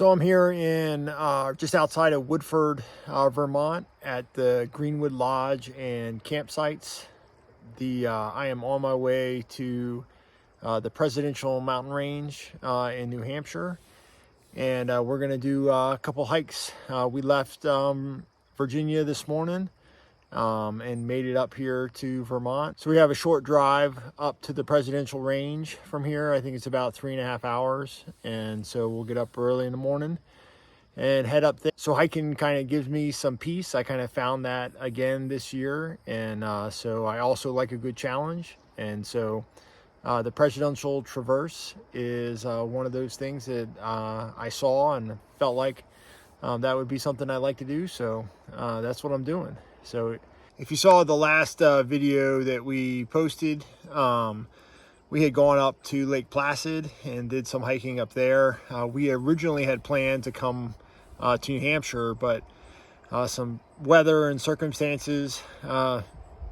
So I'm here in just outside of Woodford, Vermont at the Greenwood Lodge and campsites. I am on my way to the Presidential Mountain Range in New Hampshire, and we're going to do a couple hikes. We left Virginia this morning and made it up here to Vermont. So we have a short drive up to the Presidential Range from here. I think it's about 3.5 hours. And so we'll get up early in the morning and head up there. So hiking kind of gives me some peace. I kind of found that again this year. And so I also like a good challenge. And so the Presidential Traverse is one of those things that I saw and felt like that would be something I'd like to do. So that's what I'm doing. So if you saw the last video that we posted, we had gone up to Lake Placid and did some hiking up there. We originally had planned to come to New Hampshire, but some weather and circumstances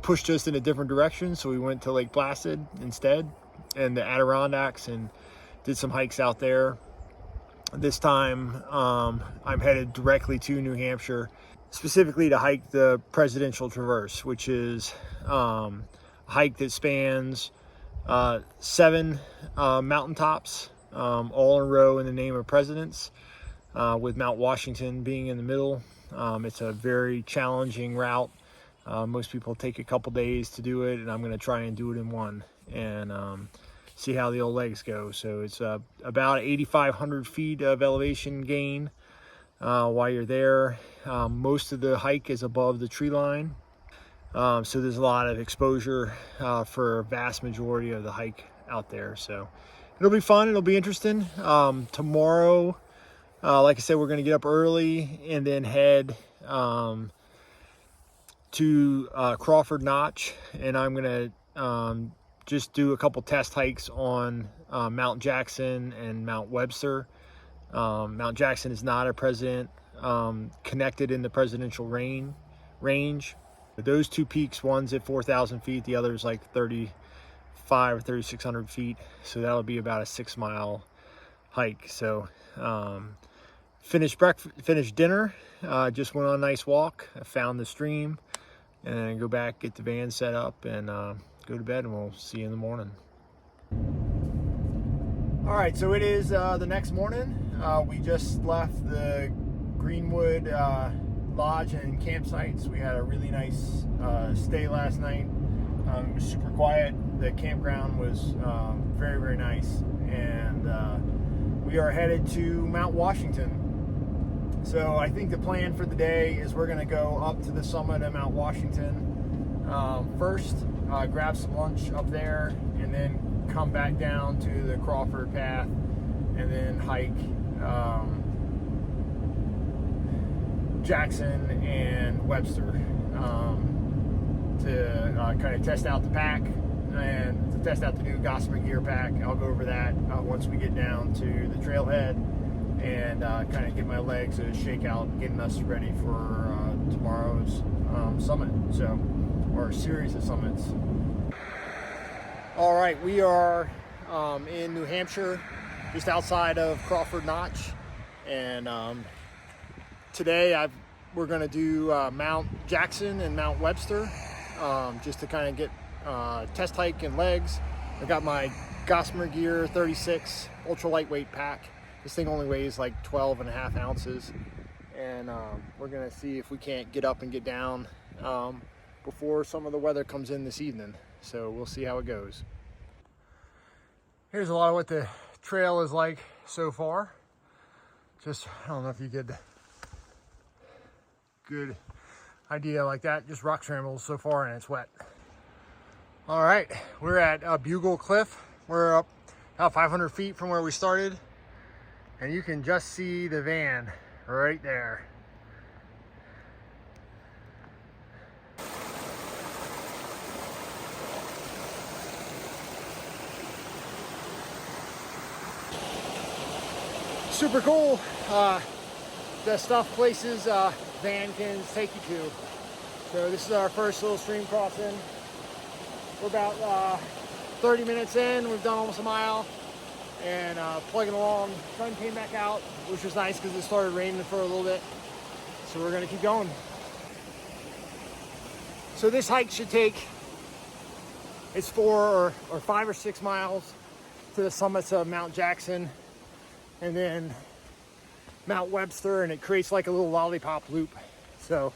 pushed us in a different direction. So we went to Lake Placid instead and the Adirondacks and did some hikes out there. This time I'm headed directly to New Hampshire, specifically to hike the Presidential Traverse, which is a hike that spans 7 mountaintops, all in a row in the name of presidents, with Mount Washington being in the middle. It's a very challenging route. Most people take a couple days to do it, and I'm going to try and do it in one and see how the old legs go. So it's about 8,500 feet of elevation gain while you're there. Most of the hike is above the tree line, so there's a lot of exposure for a vast majority of the hike out there. So it'll be fun, it'll be interesting. Tomorrow, like I said, we're going to get up early and then head to Crawford Notch, and I'm going to just do a couple test hikes on Mount Jackson and Mount Webster. Mount Jackson is not a president connected in the Presidential range. Those two peaks, one's at 4,000 feet, the other is like 3,500 or 3,600 feet. So that'll be about a 6-mile hike. So finished dinner, just went on a nice walk. I found the stream, and then go back, get the van set up, and go to bed, and we'll see you in the morning. All right, so it is the next morning. We just left the Greenwood Lodge and campsites. We had a really nice stay last night. It was super quiet. The campground was very, very nice. And we are headed to Mount Washington. So I think the plan for the day is we're going to go up to the summit of Mount Washington first, grab some lunch up there, and then come back down to the Crawford Path and then hike Jackson and Webster to kind of test out the pack and to test out the new Gossamer gear pack. I'll go over that once we get down to the trailhead and kind of get my legs a shake out, getting us ready for tomorrow's summit, or series of summits. All right, we are in New Hampshire, just outside of Crawford Notch, and today we're going to do Mount Jackson and Mount Webster, just to kind of get test hike and legs. I got my Gossamer Gear 36 ultra lightweight pack. This thing only weighs like 12.5 ounces, and we're going to see if we can't get up and get down before some of the weather comes in this evening. So we'll see how it goes. Here's a lot of what the trail is like so far. Just, I don't know if you get a good idea like that. Just rock scrambles so far, and it's wet. All right, we're at Bugle Cliff. We're up about 500 feet from where we started, and you can just see the van right there. Super cool. The stuff places van can take you to. So this is our first little stream crossing. We're about 30 minutes in. We've done almost a mile. and plugging along. Sun came back out, which was nice because it started raining for a little bit. So we're gonna keep going. So this hike should take, it's 4 or 5 or 6 miles to the summits of Mount Jackson and then Mount Webster, and it creates like a little lollipop loop. So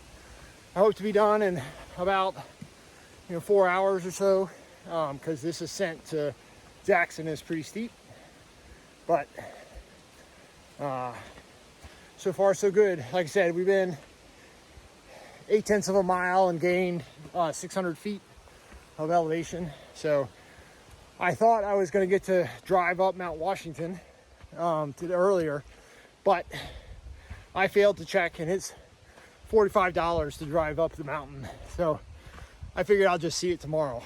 I hope to be done in about 4 hours or so, because this ascent to Jackson is pretty steep. But so far so good. Like I said, we've been 0.8 of a mile and gained 600 feet of elevation. So I thought I was going to get to drive up Mount Washington earlier, but I failed to check, and it's $45 to drive up the mountain. So I figured I'll just see it tomorrow.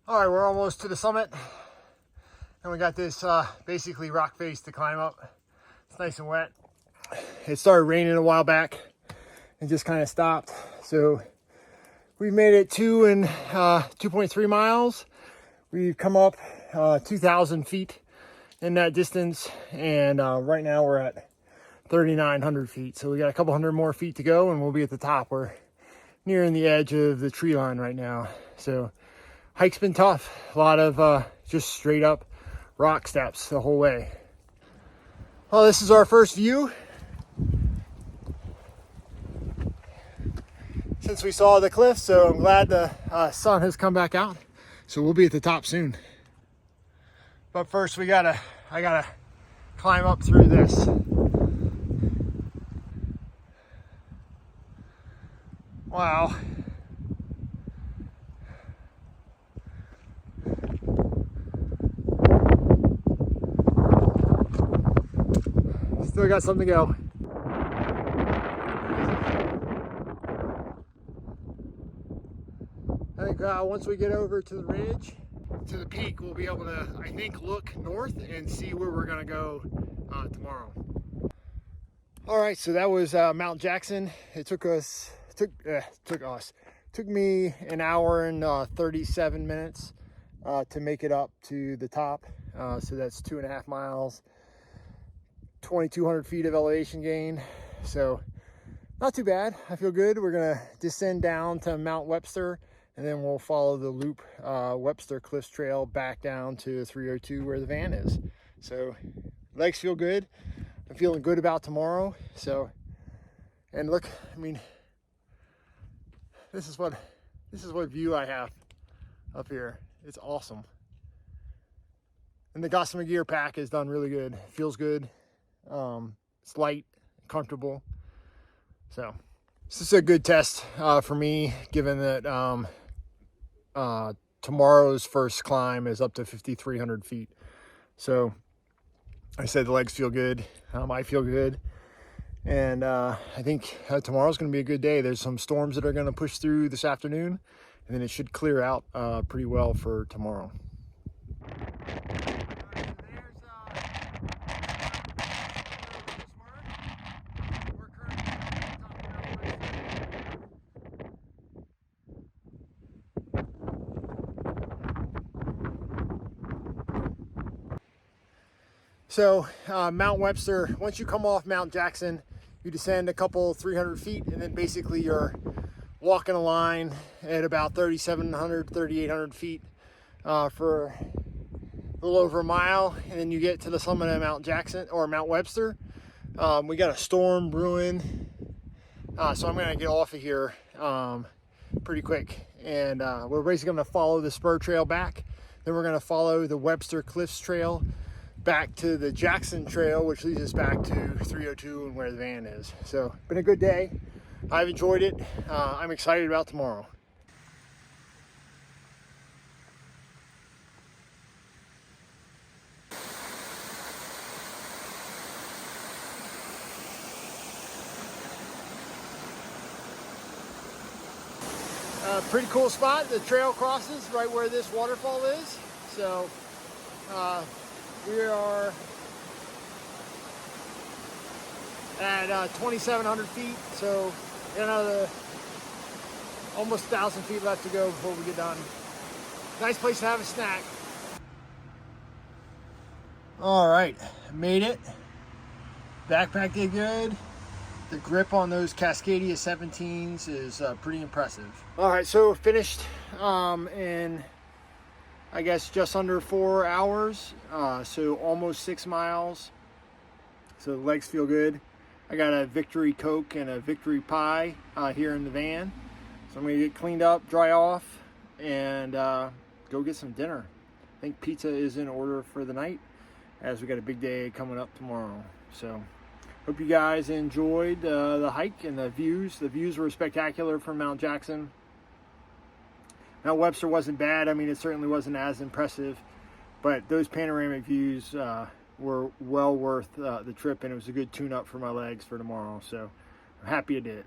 All right, we're almost to the summit, and we got this basically rock face to climb up. It's nice and wet. It started raining a while back and just kind of stopped. So we've made it 2.3 miles. We've come up 2,000 feet in that distance, and right now we're at 3,900 feet. So we got a couple hundred more feet to go, and we'll be at the top. We're nearing the edge of the tree line right now. So hike's been tough. A lot of just straight up rock steps the whole way. Well, this is our first view since we saw the cliff, so I'm glad the sun has come back out. So we'll be at the top soon. But first I gotta climb up through this. Wow. Still got something to go. I think once we get over to the ridge, to the peak, we'll be able to, I think, look north and see where we're gonna go tomorrow. All right, so that was Mount Jackson. It took me an hour and 37 minutes to make it up to the top. So that's 2.5 miles. 2,200 feet of elevation gain, so not too bad. I feel good. We're gonna descend down to Mount Webster, and then we'll follow the loop Webster Cliffs Trail back down to 302 where the van is. So legs feel good. I'm feeling good about tomorrow. So, and look, I mean, this is what view I have up here. It's awesome. And the Gossamer Gear pack is done really good. Feels good. It's light, comfortable. So this is a good test for me, given that tomorrow's first climb is up to 5,300 feet. So I said the legs feel good. I feel good. And I think tomorrow's going to be a good day. There's some storms that are going to push through this afternoon, and then it should clear out pretty well for tomorrow. So Mount Webster, once you come off Mount Jackson, you descend a couple 300 feet, and then basically you're walking a line at about 3,700, 3,800 feet for a little over a mile, and then you get to the summit of Mount Jackson or Mount Webster. We got a storm brewing, so I'm gonna get off of here pretty quick, and we're basically gonna follow the spur trail back. Then we're gonna follow the Webster Cliffs Trail back to the Jackson Trail, which leads us back to 302 and where the van is. So been a good day. I've enjoyed it. I'm excited about tomorrow. Pretty cool spot. The trail crosses right where this waterfall is. So we are at 2,700 feet, so another almost 1,000 feet left to go before we get done. Nice place to have a snack. All right, made it. Backpack did good. The grip on those Cascadia 17s is pretty impressive. All right, so finished in, I guess, just under 4 hours. So almost 6 miles. So the legs feel good. I got a Victory Coke and a Victory Pie here in the van. So I'm gonna get cleaned up, dry off, and go get some dinner. I think pizza is in order for the night, as we got a big day coming up tomorrow. So hope you guys enjoyed the hike and the views. The views were spectacular from Mount Jackson. Mount Webster wasn't bad. I mean, it certainly wasn't as impressive, but those panoramic views were well worth the trip, and it was a good tune-up for my legs for tomorrow. So I'm happy I did it.